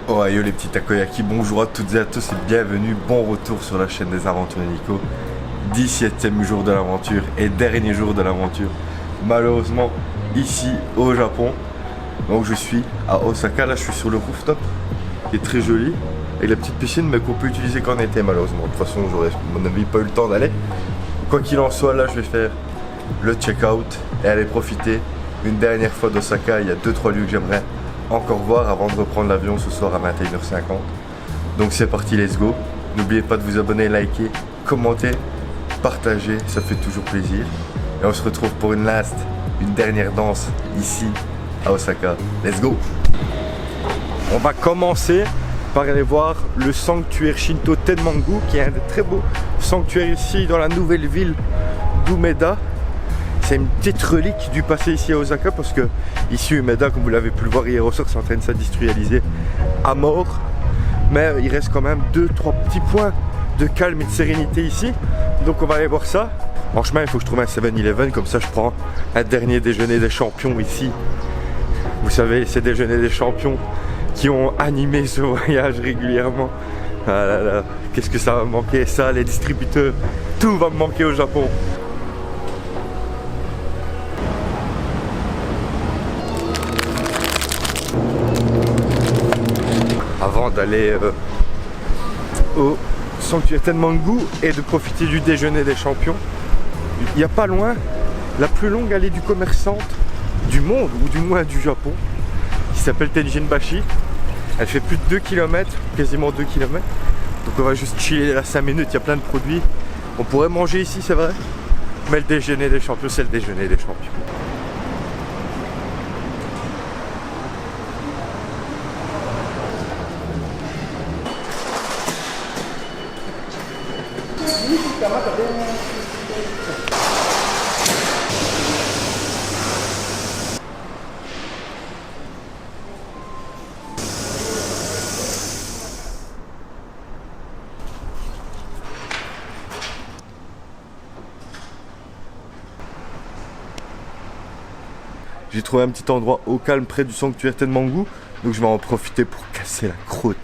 Oh yo les petits takoyaki, bonjour à toutes et à tous et bienvenue, bon retour sur la chaîne des aventures Nico. 17e jour de l'aventure et dernier jour de l'aventure, malheureusement ici au Japon. Donc je suis à Osaka, là je suis sur le rooftop qui est très joli, avec la petite piscine mais qu'on peut utiliser qu'en été malheureusement. De toute façon j'aurais à mon avis pas eu le temps d'aller. Quoi qu'il en soit, là je vais faire le check-out et aller profiter une dernière fois d'Osaka. Il y a 2-3 lieux que j'aimerais encore voir avant de reprendre l'avion ce soir à 21h50. Donc c'est parti, let's go. N'oubliez pas de vous abonner, liker, commenter, partager, ça fait toujours plaisir. Et on se retrouve pour une dernière danse ici à Osaka. Let's go. On va commencer par aller voir le sanctuaire Shinto Tenmangu, qui est un des très beaux sanctuaires ici dans la nouvelle ville d'Umeda. C'est une petite relique du passé ici à Osaka parce que ici Umeda, comme vous l'avez pu le voir hier au soir, c'est en train de s'industrialiser à mort. Mais il reste quand même 2-3 petits points de calme et de sérénité ici. Donc on va aller voir ça. En chemin, il faut que je trouve un 7-Eleven, comme ça je prends un dernier déjeuner des champions ici. Vous savez, ces déjeuners des champions qui ont animé ce voyage régulièrement. Ah là là, qu'est-ce que ça va me manquer, ça, les distributeurs, tout va me manquer au Japon. Avant d'aller au sanctuaire Tenmangu et de profiter du déjeuner des champions, il n'y a pas loin la plus longue allée du commerçante du monde, ou du moins du Japon, qui s'appelle Tenjinbashi. Elle fait plus de 2 km, quasiment 2 km. Donc on va juste chiller là 5 minutes, il y a plein de produits. On pourrait manger ici, c'est vrai, mais le déjeuner des champions, c'est le déjeuner des champions. J'ai trouvé un petit endroit au calme près du sanctuaire Tenmangu, donc je vais en profiter pour casser la croûte.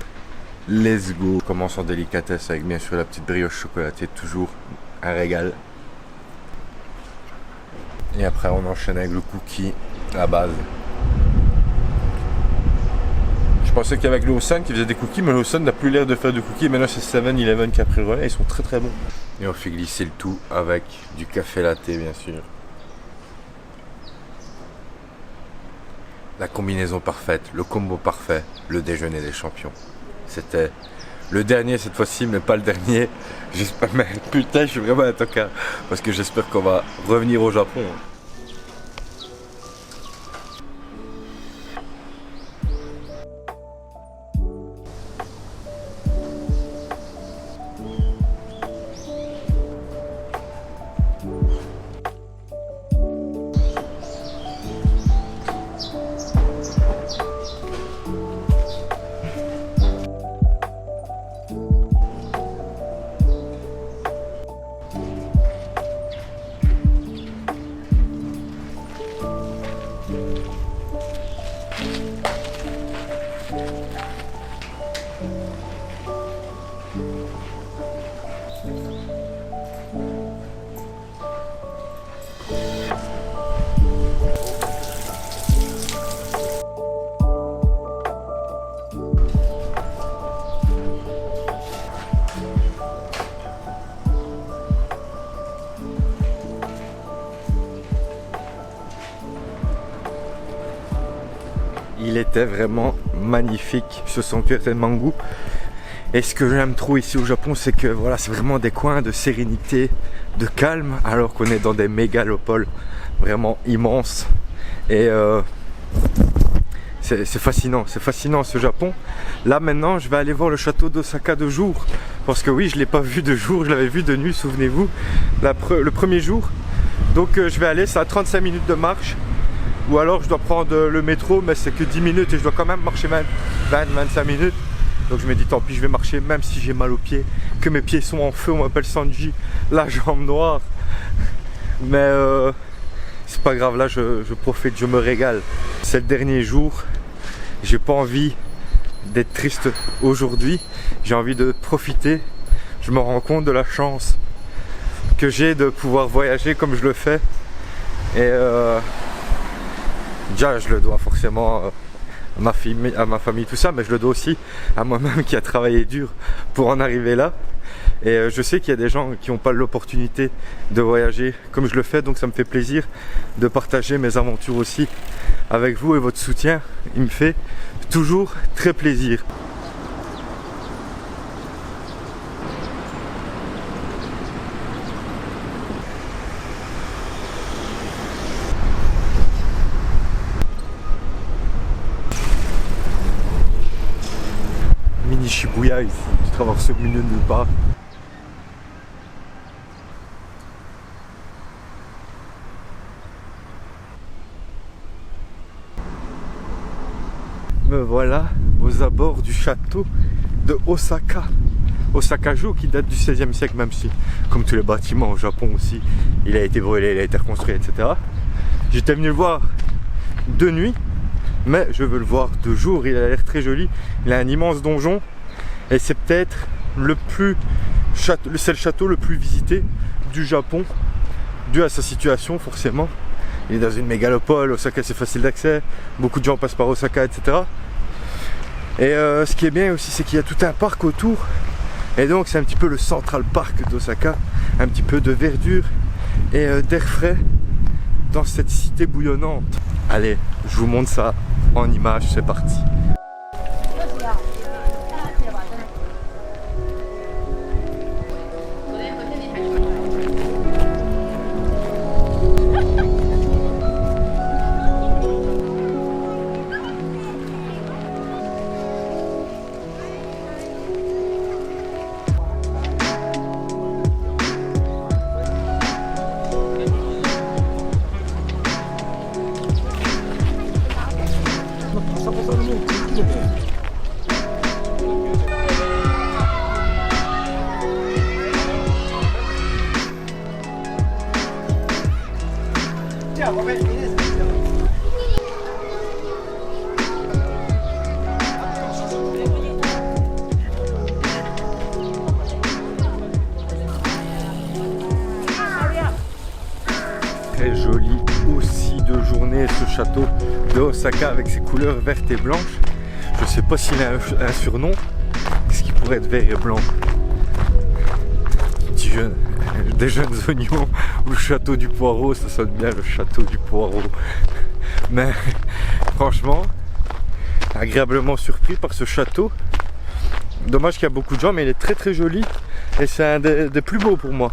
Let's go. On commence en délicatesse avec bien sûr la petite brioche chocolatée, toujours un régal. Et après on enchaîne avec le cookie, la base. Je pensais qu'avec le Lawson qui faisait des cookies, mais le Lawson n'a plus l'air de faire de cookies. Maintenant c'est 7-Eleven qui a pris le relais, ils sont très très bons. Et on fait glisser le tout avec du café latte bien sûr. La combinaison parfaite, le combo parfait, le déjeuner des champions. C'était le dernier cette fois-ci, mais pas le dernier. J'espère, mais putain, je suis vraiment un tocard. Parce que j'espère qu'on va revenir au Japon. Il était vraiment magnifique ce sanctuaire Tenmangu. Et ce que j'aime trop ici au Japon, c'est que voilà, c'est vraiment des coins de sérénité, de calme, alors qu'on est dans des mégalopoles vraiment immenses. Et c'est fascinant ce Japon. Là maintenant, je vais aller voir le château d'Osaka de jour. Parce que oui, je ne l'ai pas vu de jour, je l'avais vu de nuit, souvenez-vous, le premier jour. Donc je vais aller, c'est à 35 minutes de marche. Ou alors je dois prendre le métro, mais c'est que 10 minutes et je dois quand même marcher 20-25 minutes. Donc je me dis tant pis, je vais marcher même si j'ai mal aux pieds, que mes pieds sont en feu, on m'appelle Sanji, la jambe noire. Mais c'est pas grave, là je profite, je me régale. C'est le dernier jour, j'ai pas envie d'être triste aujourd'hui. J'ai envie de profiter. Je me rends compte de la chance que j'ai de pouvoir voyager comme je le fais. Et déjà, je le dois forcément à ma famille, tout ça, mais je le dois aussi à moi-même qui a travaillé dur pour en arriver là. Et je sais qu'il y a des gens qui n'ont pas l'opportunité de voyager comme je le fais, donc ça me fait plaisir de partager mes aventures aussi avec vous, et votre soutien, il me fait toujours très plaisir. Mini Shibuya ici, tu traverses au milieu de nulle part. Me voilà aux abords du château de Osaka. Osaka-ju, qui date du 16e siècle, même si, comme tous les bâtiments au Japon aussi, il a été brûlé, il a été reconstruit, etc. J'étais venu le voir de nuit, mais je veux le voir de jour. Il a l'air très joli, il a un immense donjon, et c'est peut-être c'est le château le plus visité du Japon, dû à sa situation forcément. Il est dans une mégalopole, Osaka c'est facile d'accès, beaucoup de gens passent par Osaka, etc. Et ce qui est bien aussi, c'est qu'il y a tout un parc autour, et donc c'est un petit peu le Central Park d'Osaka, un petit peu de verdure et d'air frais dans cette cité bouillonnante. Allez, je vous montre ça en images, c'est parti. Très joli aussi de journée ce château de Osaka avec ses couleurs vertes et blanches. Je sais pas s'il a un surnom. Qu'est-ce qui pourrait être vert et blanc? Des jeunes oignons ou le château du poireau, ça sonne bien, le château du poireau. Mais franchement, agréablement surpris par ce château. Dommage qu'il y a beaucoup de gens, mais il est très très joli et c'est un des plus beaux pour moi.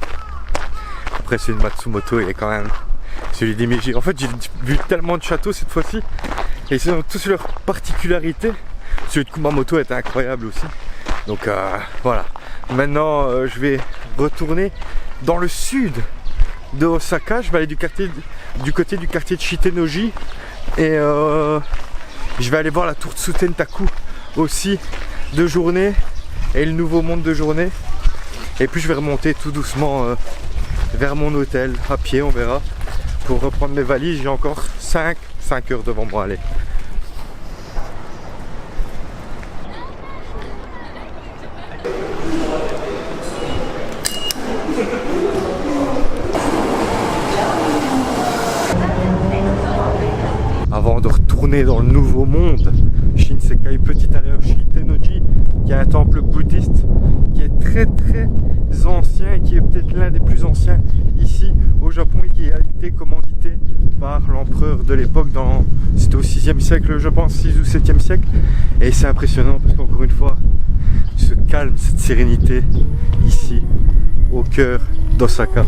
Après c'est une Matsumoto, il est quand même celui des Meiji. En fait j'ai vu tellement de châteaux cette fois-ci et ils ont tous leurs particularités. Celui de Kumamoto est incroyable aussi. Donc voilà. Maintenant je vais retourner dans le sud de Osaka. Je vais aller du côté du quartier de Shitenoji et je vais aller voir la tour Tsutentaku aussi de journée et le nouveau monde de journée. Et puis je vais remonter tout doucement vers mon hôtel à pied, on verra, pour reprendre mes valises. J'ai encore 5 heures devant moi. Allez. Avant de retourner dans le nouveau monde, Shinsekai, petit arrêt Shitenoji, qui est un temple bouddhiste qui est très très ancien et qui est peut-être l'un des plus anciens ici au Japon et qui a été commandité par l'empereur de l'époque, c'était au 6e siècle je pense, 6 ou 7e siècle. Et c'est impressionnant parce qu'encore une fois, ce calme, cette sérénité ici au cœur d'Osaka.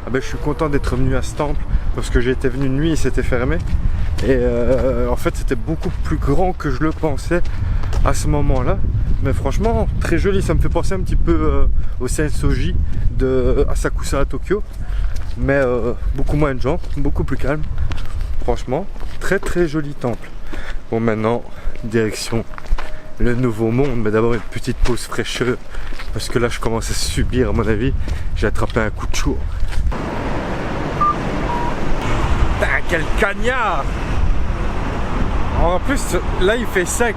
Ah ben, je suis content d'être venu à ce temple parce que j'étais venu de nuit et c'était fermé. Et en fait c'était beaucoup plus grand que je le pensais à ce moment-là. Mais franchement très joli, ça me fait penser un petit peu au Sensoji de Asakusa à Tokyo. Mais beaucoup moins de gens, beaucoup plus calme. Franchement, très très joli temple. Bon maintenant, direction le nouveau monde, mais d'abord une petite pause fraîcheur. Parce que là je commence à subir à mon avis, j'ai attrapé un coup de chaud. Putain, quel cagnard! En plus là il fait sec.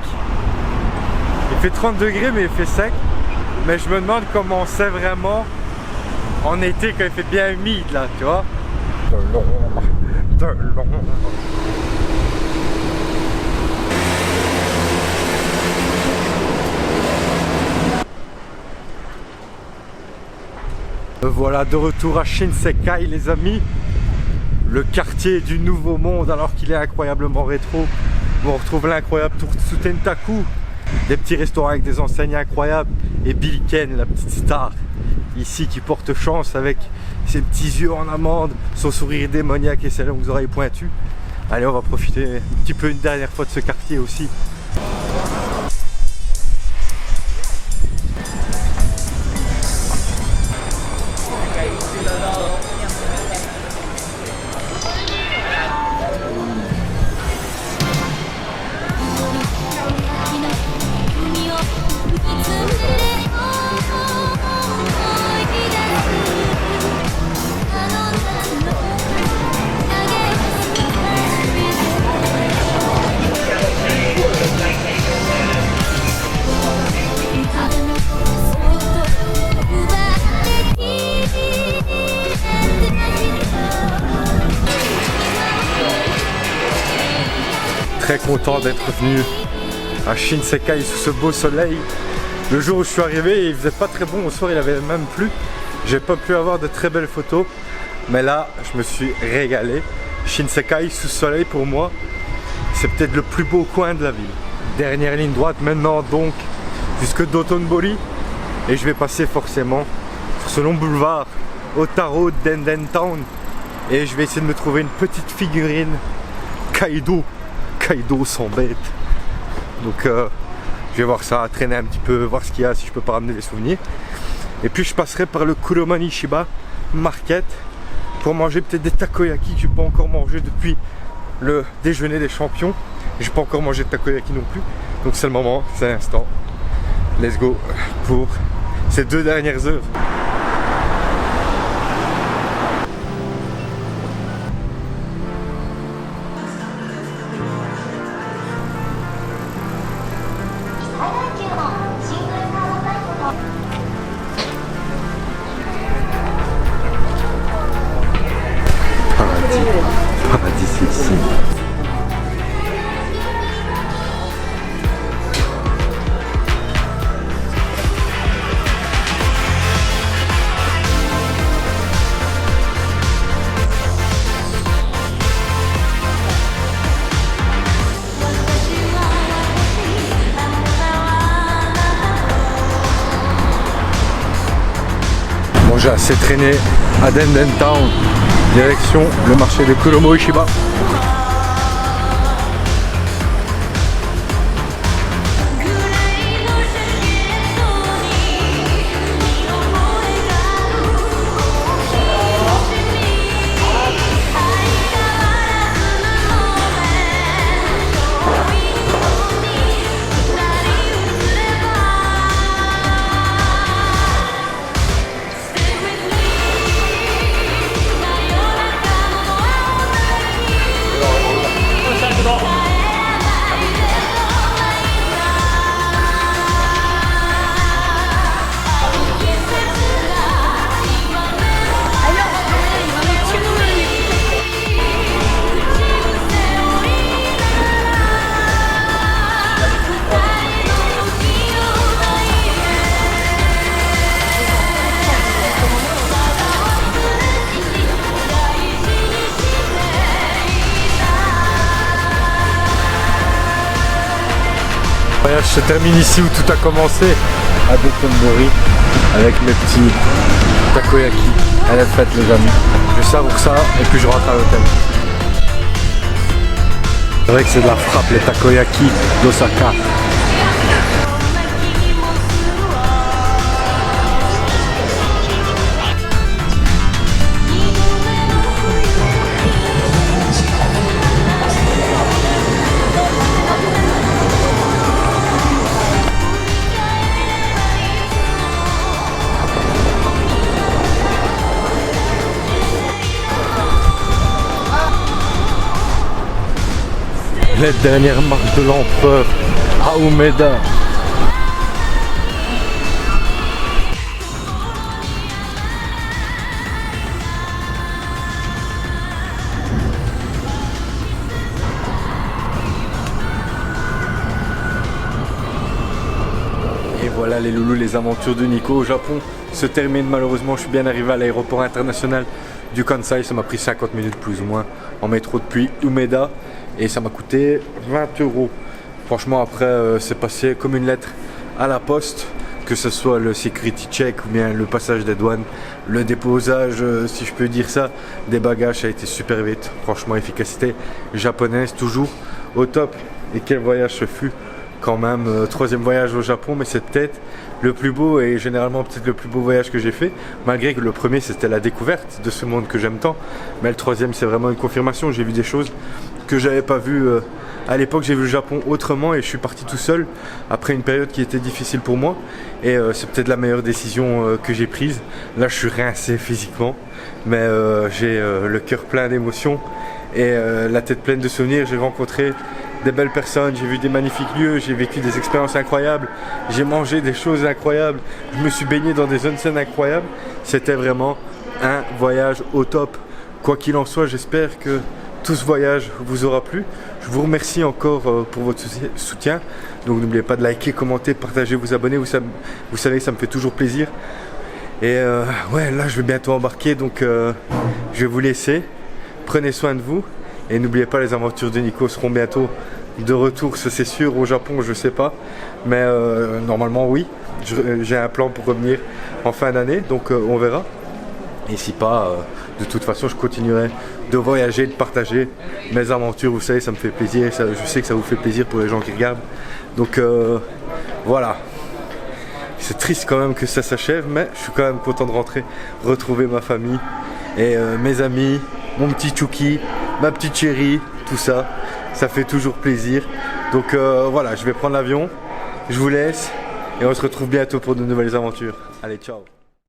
Il fait 30 degrés mais il fait sec. Mais je me demande comment c'est vraiment en été quand il fait bien humide là, tu vois. De l'ombre, de l'ombre. Voilà, de retour à Shinsekai les amis. Le quartier du nouveau monde alors qu'il est incroyablement rétro. On retrouve l'incroyable Tsutentaku. Des petits restaurants avec des enseignes incroyables. Et Billiken, la petite star, ici qui porte chance avec ses petits yeux en amande, son sourire démoniaque et ses longues oreilles pointues. Allez, on va profiter un petit peu une dernière fois de ce quartier aussi. Très content d'être venu à Shinsekai sous ce beau soleil. Le jour où je suis arrivé, il faisait pas très bon, au soir il avait même plu. J'ai pas pu avoir de très belles photos, mais là je me suis régalé. Shinsekai sous soleil pour moi, c'est peut-être le plus beau coin de la ville. Dernière ligne droite maintenant donc jusque Dotonbori et je vais passer forcément sur ce long boulevard Otaro Denden Town et je vais essayer de me trouver une petite figurine Kaido sans bête. Donc je vais voir ça, traîner un petit peu, voir ce qu'il y a, si je peux pas ramener des souvenirs. Et puis je passerai par le Kuromani Shiba Market pour manger peut-être des takoyaki que je n'ai pas encore mangé depuis le déjeuner des champions. Je n'ai pas encore mangé de takoyaki non plus. Donc c'est le moment, c'est l'instant. Let's go pour ces 2 dernières heures. Paradis c'est ici. Bon, j'ai assez traîné à Denden Town. Direction le marché de Kuromo Ishiba. Le voyage se termine ici où tout a commencé, à Dotonbori, avec mes petits takoyaki. Elle est faite les amis. Je savoure ça et puis je rentre à l'hôtel. C'est vrai que c'est de la frappe les takoyaki d'Osaka. Les dernières marques de l'empereur à Umeda. Et voilà les loulous, les aventures de Nico au Japon se terminent malheureusement. Je suis bien arrivé à l'aéroport international du Kansai. Ça m'a pris 50 minutes plus ou moins en métro depuis Umeda. Et ça m'a coûté 20 €. Franchement après c'est passé comme une lettre à la poste, que ce soit le security check ou bien le passage des douanes, le déposage si je peux dire ça, des bagages, ça a été super vite. Franchement efficacité japonaise toujours au top. Et quel voyage ce fut quand même, troisième voyage au Japon, mais c'est peut-être le plus beau et généralement peut-être le plus beau voyage que j'ai fait, malgré que le premier c'était la découverte de ce monde que j'aime tant, mais le troisième c'est vraiment une confirmation. J'ai vu des choses que j'avais pas vues à l'époque. J'ai vu le Japon autrement et je suis parti tout seul après une période qui était difficile pour moi, et c'est peut-être la meilleure décision que j'ai prise. Là je suis rincé physiquement, mais j'ai le cœur plein d'émotions et la tête pleine de souvenirs. J'ai rencontré des belles personnes, j'ai vu des magnifiques lieux, j'ai vécu des expériences incroyables, j'ai mangé des choses incroyables, je me suis baigné dans des onsen incroyables. C'était vraiment un voyage au top. Quoi qu'il en soit, j'espère que tout ce voyage vous aura plu. Je vous remercie encore pour votre soutien. Donc n'oubliez pas de liker, commenter, partager, vous abonner. Vous savez, ça me fait toujours plaisir. Et ouais, là je vais bientôt embarquer, donc je vais vous laisser. Prenez soin de vous. Et n'oubliez pas, les aventures de Nico seront bientôt de retour, ça c'est sûr. Au Japon je sais pas, mais normalement oui. J'ai un plan pour revenir en fin d'année, donc on verra. Et si pas, de toute façon je continuerai de voyager, de partager mes aventures. Vous savez, ça me fait plaisir, je sais que ça vous fait plaisir pour les gens qui regardent. Donc voilà. C'est triste quand même que ça s'achève, mais je suis quand même content de rentrer, retrouver ma famille et mes amis, mon petit Chouki, ma petite chérie, tout ça, ça fait toujours plaisir. Donc voilà, je vais prendre l'avion, je vous laisse et on se retrouve bientôt pour de nouvelles aventures. Allez, ciao.